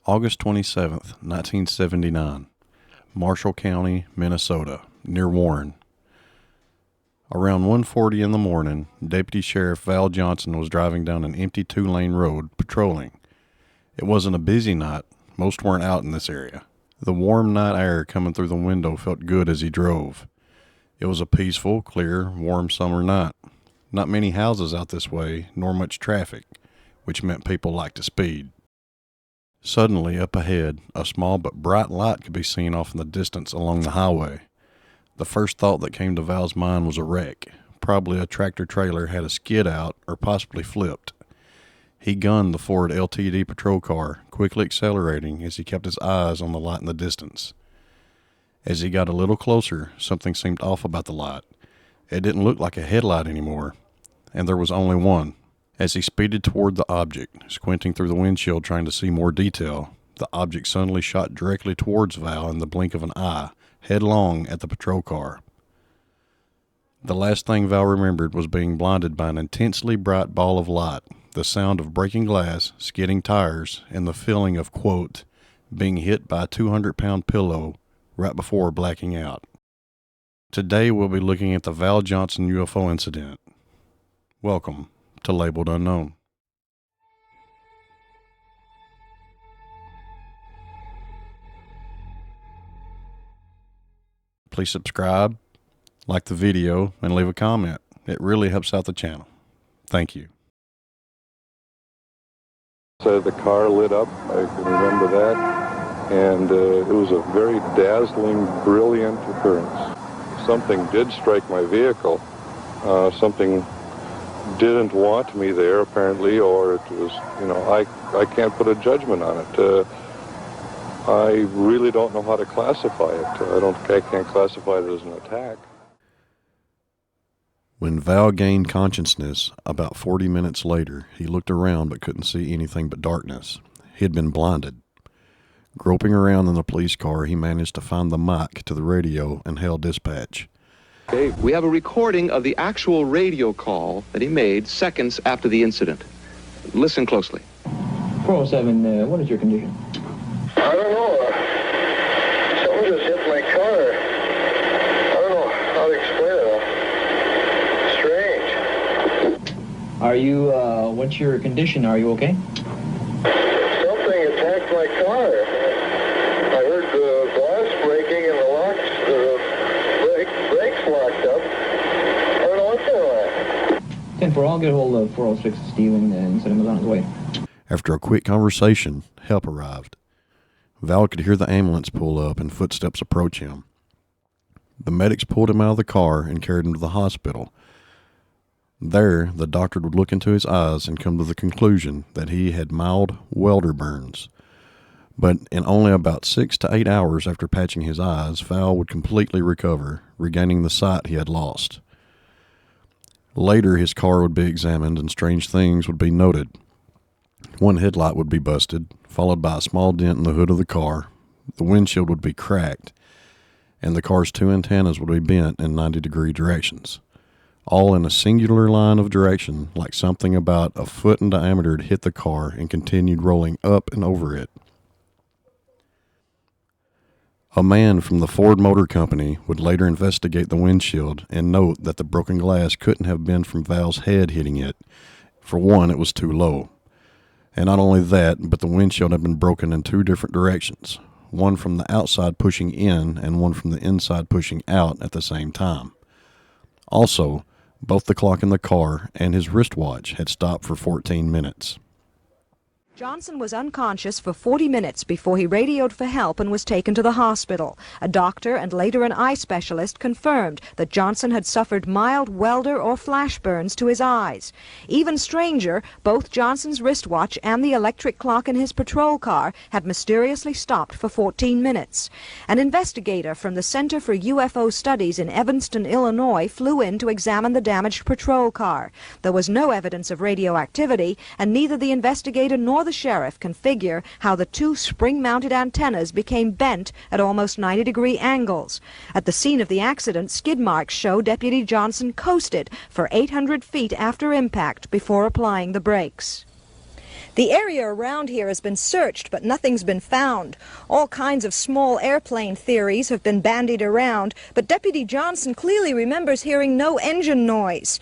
August 27th, 1979, Marshall County, Minnesota, near Warren. Around 1:40 in the morning, Deputy Sheriff Val Johnson was driving down an empty two-lane road patrolling. It wasn't a busy night. Most weren't out in this area. The warm night air coming through the window felt good as he drove. It was a peaceful, clear, warm summer night. Not many houses out this way, nor much traffic, which meant people liked to speed. Suddenly, up ahead, a small but bright light could be seen off in the distance along the highway. The first thought that came to Val's mind was a wreck. Probably a tractor-trailer had a skid out or possibly flipped. He gunned the Ford LTD patrol car, quickly accelerating as he kept his eyes on the light in the distance. As he got a little closer, something seemed off about the light. It didn't look like a headlight anymore, and there was only one. As he speeded toward the object, squinting through the windshield trying to see more detail, the object suddenly shot directly towards Val in the blink of an eye, headlong at the patrol car. The last thing Val remembered was being blinded by an intensely bright ball of light, the sound of breaking glass, skidding tires, and the feeling of, quote, being hit by a 200-pound pillow right before blacking out. Today we'll be looking at the Val Johnson UFO Incident. Welcome to Labeled Unknown. Please subscribe, like the video, and leave a comment. It really helps out the channel. Thank you. So the car lit up, I can remember that, and it was a very dazzling, brilliant occurrence. Something did strike my vehicle. Something didn't want me there, apparently, or it was, I can't put a judgment on it. I really don't know how to classify it. I can't classify it as an attack. When Val gained consciousness, about 40 minutes later, he looked around but couldn't see anything but darkness. He had been blinded. Groping around in the police car, he managed to find the mic to the radio and hail dispatch. Okay, we have a recording of the actual radio call that he made seconds after the incident. Listen closely. 407, what is your condition? I don't know. Someone just hit my car. I don't know how to explain it. Strange. Are you, what's your condition? Are you okay? Something attacked my car. I heard the glass breaking and the brakes locked up. I don't know what's going on. 10-4, I'll get a hold of 406 Steven and send him on his way. After a quick conversation, help arrived. Val could hear the ambulance pull up and footsteps approach him. The medics pulled him out of the car and carried him to the hospital. There, the doctor would look into his eyes and come to the conclusion that he had mild welder burns. But in only about 6 to 8 hours after patching his eyes, Val would completely recover, regaining the sight he had lost. Later, his car would be examined and strange things would be noted. One headlight would be busted, followed by a small dent in the hood of the car. The windshield would be cracked, and the car's 2 antennas would be bent in 90-degree directions, all in a singular line of direction, like something about a foot in diameter had hit the car and continued rolling up and over it. A man from the Ford Motor Company would later investigate the windshield and note that the broken glass couldn't have been from Val's head hitting it. For one, it was too low. And not only that, but the windshield had been broken in 2 different directions, one from the outside pushing in and one from the inside pushing out at the same time. Also, both the clock in the car and his wristwatch had stopped for 14 minutes. Johnson was unconscious for 40 minutes before he radioed for help and was taken to the hospital. A doctor and later an eye specialist confirmed that Johnson had suffered mild welder or flash burns to his eyes. Even stranger, both Johnson's wristwatch and the electric clock in his patrol car had mysteriously stopped for 14 minutes. An investigator from the Center for UFO Studies in Evanston, Illinois, flew in to examine the damaged patrol car. There was no evidence of radioactivity, and neither the investigator nor the sheriff can figure how the 2 spring-mounted antennas became bent at almost 90-degree angles. At the scene of the accident, skid marks show Deputy Johnson coasted for 800 feet after impact before applying the brakes. The area around here has been searched, but nothing's been found. All kinds of small airplane theories have been bandied around, but Deputy Johnson clearly remembers hearing no engine noise.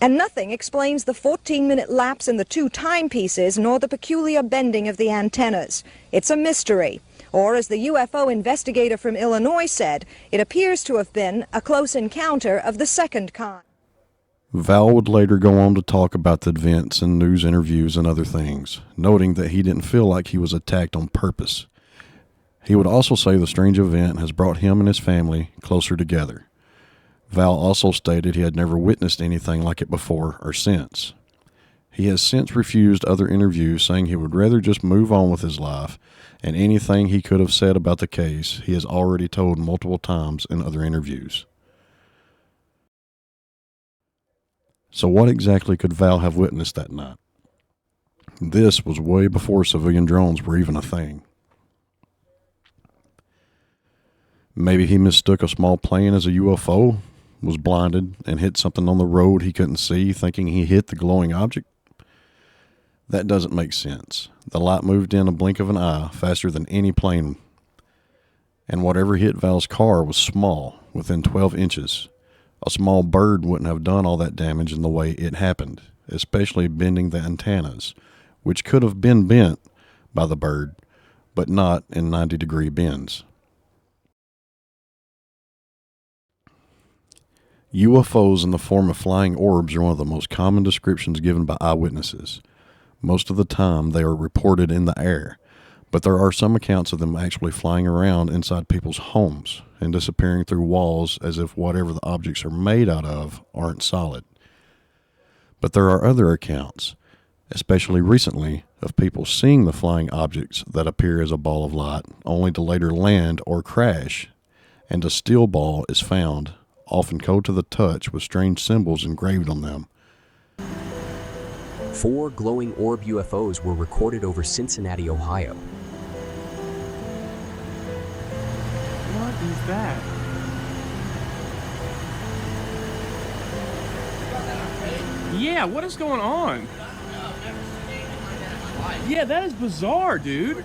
And nothing explains the 14-minute lapse in the two timepieces, nor the peculiar bending of the antennas. It's a mystery. Or, as the UFO investigator from Illinois said, it appears to have been a close encounter of the second kind. Val would later go on to talk about the events in news interviews and other things, noting that he didn't feel like he was attacked on purpose. He would also say the strange event has brought him and his family closer together. Val also stated he had never witnessed anything like it before or since. He has since refused other interviews, saying he would rather just move on with his life, and anything he could have said about the case he has already told multiple times in other interviews. So what exactly could Val have witnessed that night? This was way before civilian drones were even a thing. Maybe he mistook a small plane as a UFO, was blinded, and hit something on the road he couldn't see, thinking he hit the glowing object? That doesn't make sense. The light moved in a blink of an eye, faster than any plane. And whatever hit Val's car was small, within 12 inches. A small bird wouldn't have done all that damage in the way it happened, especially bending the antennas, which could have been bent by the bird, but not in 90-degree bends. UFOs in the form of flying orbs are one of the most common descriptions given by eyewitnesses. Most of the time they are reported in the air, but there are some accounts of them actually flying around inside people's homes and disappearing through walls as if whatever the objects are made out of aren't solid. But there are other accounts, especially recently, of people seeing the flying objects that appear as a ball of light only to later land or crash, and a steel ball is found, often cold to the touch with strange symbols engraved on them. 4 glowing orb UFOs were recorded over Cincinnati, Ohio. What is that? Yeah, what is going on? Yeah, that is bizarre, dude.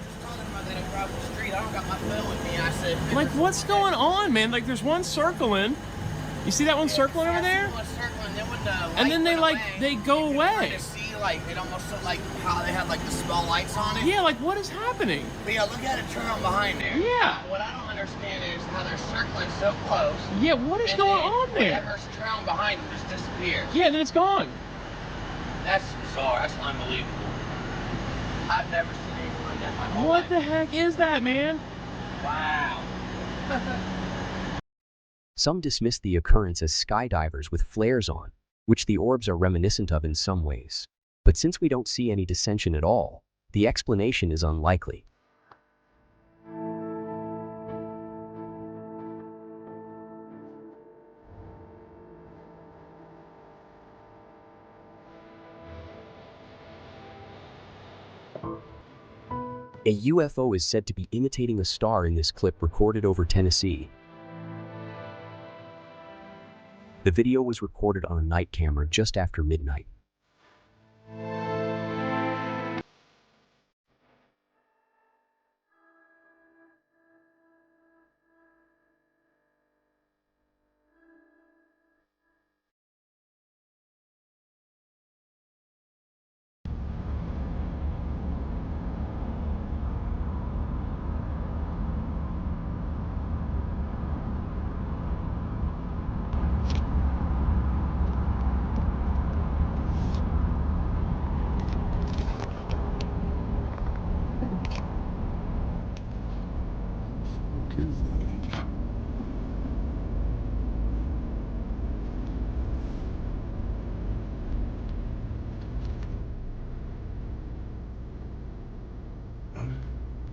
Like, what's going on, man? Like, there's one circling. You see that one circling over there? And then they go away. Like, it almost looked like how they had like the small lights on it. Yeah, like what is happening? But yeah, look at it turn on behind there. Yeah. What I don't understand is how they're circling so close. Yeah, what is going on there? Whatever's trailing behind them just disappears. Yeah, and then it's gone. That's bizarre. That's unbelievable. I've never seen anything like that in my whole What life. the heck is that, man? Wow. Some dismiss the occurrence as skydivers with flares on, which the orbs are reminiscent of in some ways. But since we don't see any dissension at all, the explanation is unlikely. A UFO is said to be imitating a star in this clip recorded over Tennessee. The video was recorded on a night camera just after midnight.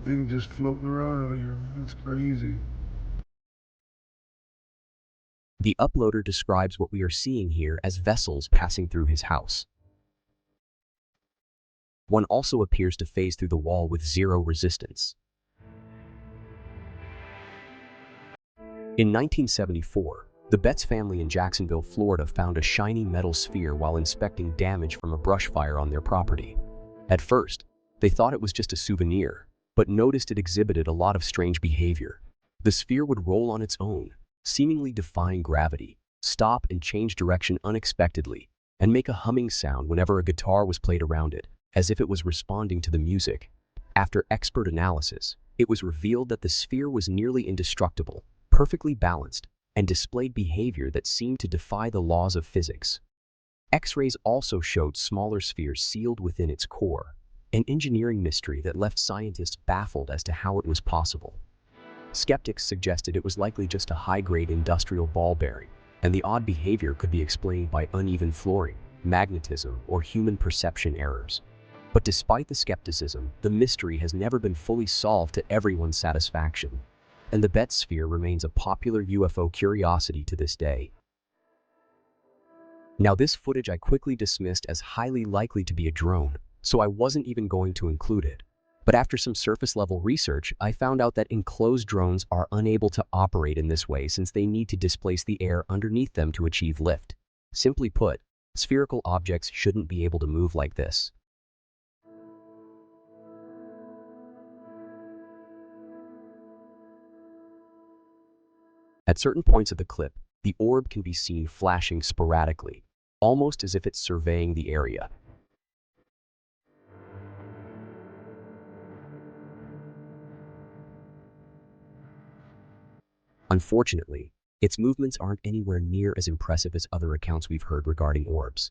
Thing just floating around out here. That's crazy. The uploader describes what we are seeing here as vessels passing through his house. One also appears to phase through the wall with zero resistance. In 1974, the Betts family in Jacksonville, Florida found a shiny metal sphere while inspecting damage from a brush fire on their property. At first, they thought it was just a souvenir, but noticed it exhibited a lot of strange behavior. The sphere would roll on its own, seemingly defying gravity, stop and change direction unexpectedly, and make a humming sound whenever a guitar was played around it, as if it was responding to the music. After expert analysis, it was revealed that the sphere was nearly indestructible, perfectly balanced, and displayed behavior that seemed to defy the laws of physics. X-rays also showed smaller spheres sealed within its core, an engineering mystery that left scientists baffled as to how it was possible. Skeptics suggested it was likely just a high-grade industrial ball bearing, and the odd behavior could be explained by uneven flooring, magnetism, or human perception errors. But despite the skepticism, the mystery has never been fully solved to everyone's satisfaction, and the Betz sphere remains a popular UFO curiosity to this day. Now, this footage I quickly dismissed as highly likely to be a drone, so I wasn't even going to include it. But after some surface-level research, I found out that enclosed drones are unable to operate in this way since they need to displace the air underneath them to achieve lift. Simply put, spherical objects shouldn't be able to move like this. At certain points of the clip, the orb can be seen flashing sporadically, almost as if it's surveying the area. Unfortunately, its movements aren't anywhere near as impressive as other accounts we've heard regarding orbs.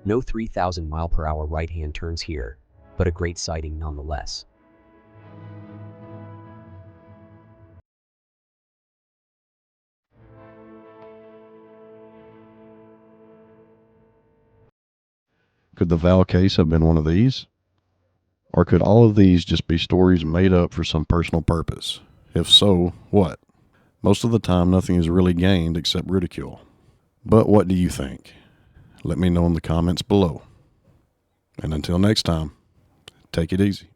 No 3,000 mile/hour right-hand turns here, but a great sighting nonetheless. Could the Val case have been one of these? Or could all of these just be stories made up for some personal purpose? If so, what? Most of the time, nothing is really gained except ridicule. But what do you think? Let me know in the comments below. And until next time, take it easy.